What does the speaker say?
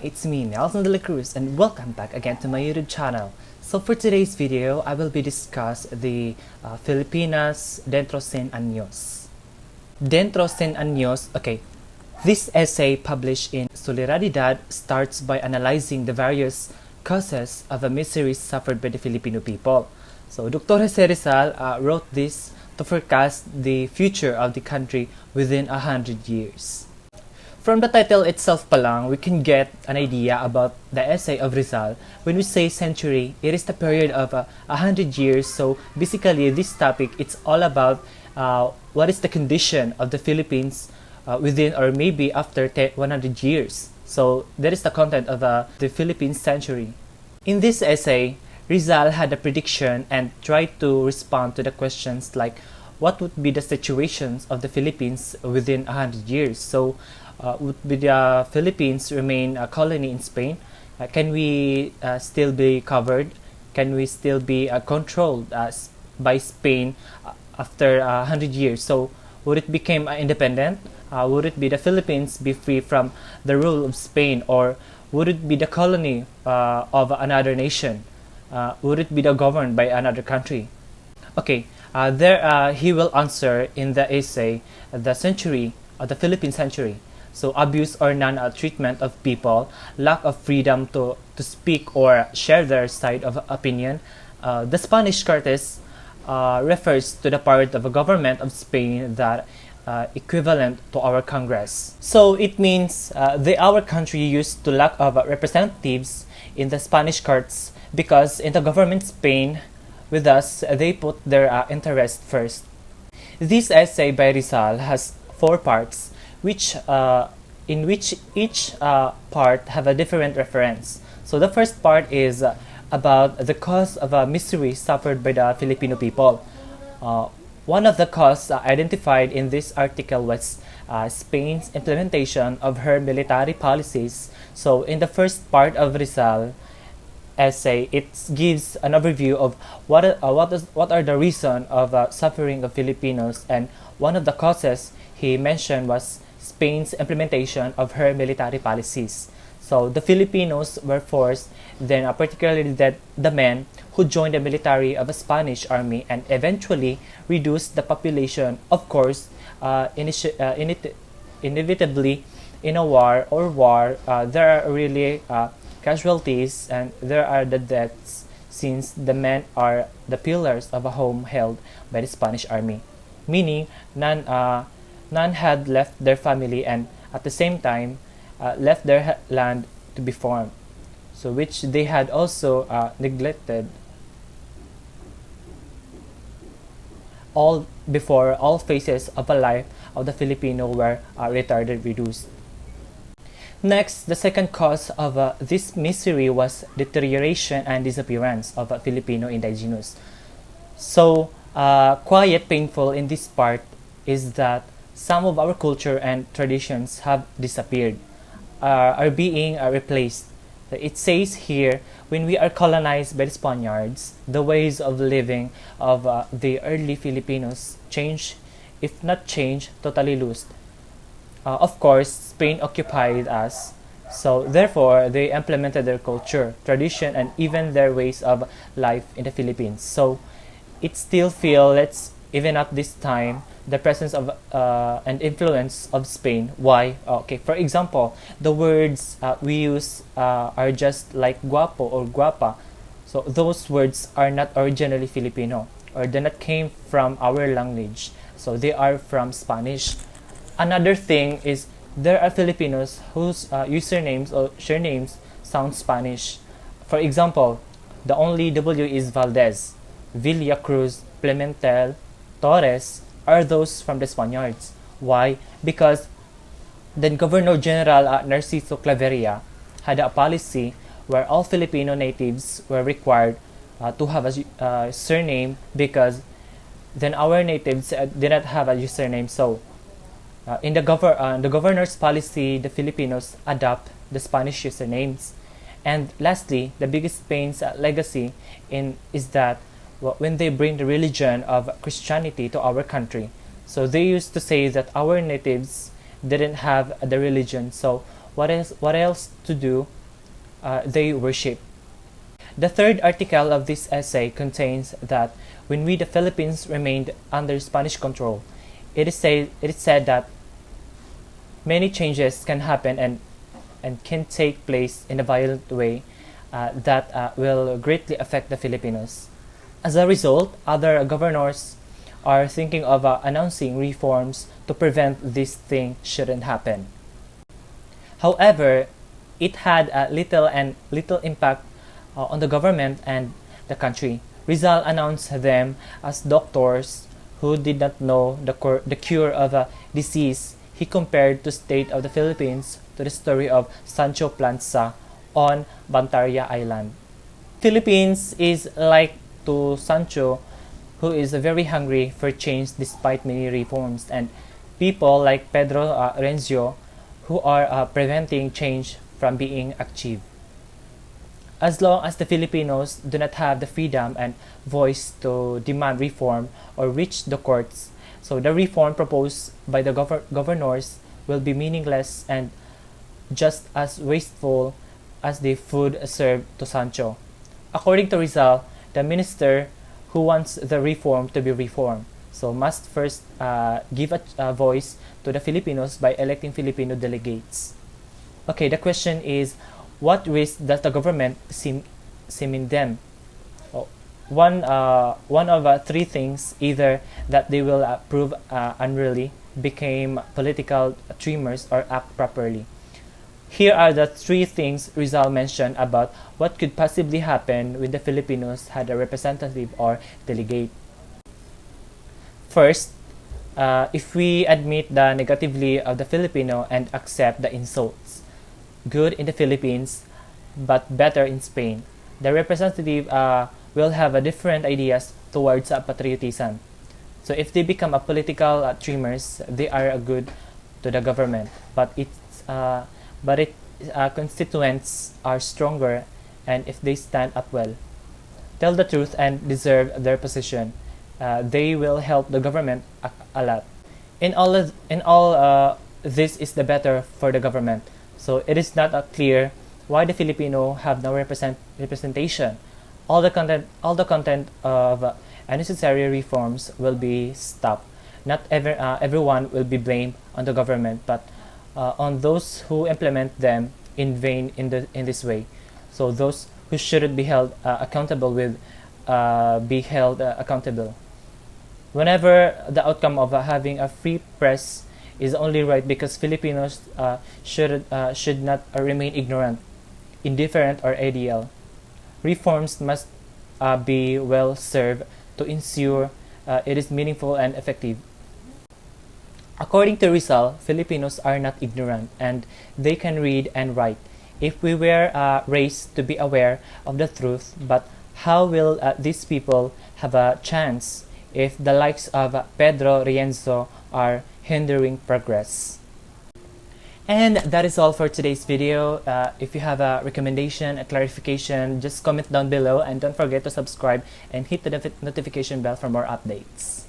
it's me, Nelson de la Cruz, and welcome back again to my YouTube channel. So for today's video, I will be discuss the Filipinas Dentro, Cien, años. Dentro, Cien, años, okay. This essay published in Solidaridad starts by analyzing the various causes of the misery suffered by the Filipino people. So Dr. Rizal wrote this to forecast the future of the country within 100 years. From the title itself palang, we can get an idea about the essay of Rizal. When we say century, it is the period of 100 years. So basically, this topic, it's all about what is the condition of the Philippines within or maybe after 100 years. So that is the content of the Philippine century. In this essay, Rizal had a prediction and tried to respond to the questions like what would be the situations of the Philippines within 100 years. So would the Philippines remain a colony in Spain? Can we still be covered? Can we still be controlled by Spain after 100 years? So would it become independent? Would it be the Philippines be free from the rule of Spain, or would it be the colony of another nation? Would it be governed by another country? Okay, there he will answer in the essay the century, the Philippine century. So abuse or non-treatment of people, lack of freedom to speak or share their side of opinion. The Spanish CRUZ refers to the part of the government of Spain that equivalent to our Congress. So it means our country used to lack of representatives in the Spanish courts because in the government Spain, with us, they put their interest first. This essay by Rizal has 4 parts, in which each part have a different reference. So the first part is about the cause of misery suffered by the Filipino people. One of the causes identified in this article was Spain's implementation of her military policies. So in the first part of Rizal essay, it gives an overview of what are the reason of suffering of Filipinos, and one of the causes he mentioned was Spain's implementation of her military policies. So the Filipinos were forced, then particularly the men who joined the military of a Spanish army and eventually reduced the population. Of course, inevitably in a war, there are really casualties and there are the deaths, since the men are the pillars of a home held by the Spanish army, meaning none had left their family and at the same time left their land to be formed, so which they had also neglected all phases of a life of the Filipino were retarded, reduced. Next, the second cause of this misery was deterioration and disappearance of Filipino indigenous. So quiet painful in this part is that some of our culture and traditions have disappeared, are being replaced. It says here, when we are colonized by the Spaniards, the ways of living of the early Filipinos change, if not change, totally lost. Of course, Spain occupied us, so therefore they implemented their culture, tradition, and even their ways of life in the Philippines. So it still feels, even at this time, the presence of and influence of Spain. Why? Okay, for example, the words we use are just like guapo or guapa. So those words are not originally Filipino, or do not came from our language. So they are from Spanish. Another thing is there are Filipinos whose usernames or surnames sound Spanish. For example, the only W is Valdez, Villa Cruz, Pimentel, Torres are those from the Spaniards. Why? Because then Governor General Narciso Claveria had a policy where all Filipino natives were required to have a surname, because then our natives did not have a username. So in the governor's policy, the Filipinos adopt the Spanish usernames. And lastly, the biggest Spain's legacy is that when they bring the religion of Christianity to our country. So they used to say that our natives didn't have the religion. So what else to do, they worship. The third article of this essay contains that when the Philippines remained under Spanish control, it is said that many changes can happen and can take place in a violent way that will greatly affect the Filipinos. As a result, other governors are thinking of announcing reforms to prevent this thing shouldn't happen. However, it had little impact on the government and the country. Rizal announced them as doctors who did not know the cure of a disease. He compared the state of the Philippines to the story of Sancho Panza on Bantarya Island. Philippines is like to Sancho, who is very hungry for change despite many reforms, and people like Pedro Renzio, who are preventing change from being achieved. As long as the Filipinos do not have the freedom and voice to demand reform or reach the courts, so the reform proposed by the governors will be meaningless and just as wasteful as the food served to Sancho. According to Rizal, the minister who wants the reform to be reformed, so must first give a voice to the Filipinos by electing Filipino delegates. Okay, the question is, what risk does the government see in them? One of three things: either that they will prove unruly, become political trimmers, or act properly. Here are the three things Rizal mentioned about what could possibly happen when the Filipinos had a representative or delegate. First, if we admit the negatively of the Filipino and accept the insults, good in the Philippines but better in Spain, the representative will have a different ideas towards patriotism. So if they become a political trimmers, they are good to the government, but its constituents are stronger, and if they stand up well, tell the truth and deserve their position, they will help the government a lot. In all, this is the better for the government. So it is not clear why the Filipino have no representation. All the content of unnecessary reforms will be stopped. Not everyone will be blamed on the government, but on those who implement them in vain in this way. So those who shouldn't be held accountable will be held accountable. Whenever the outcome of having a free press is only right because Filipinos should not remain ignorant, indifferent, or ideal. Reforms must be well served to ensure it is meaningful and effective. According to Rizal, Filipinos are not ignorant and they can read and write. If we were raised to be aware of the truth, but how will these people have a chance if the likes of Pedro Rienzo are hindering progress? And that is all for today's video. If you have a recommendation, a clarification, just comment down below, and don't forget to subscribe and hit the notification bell for more updates.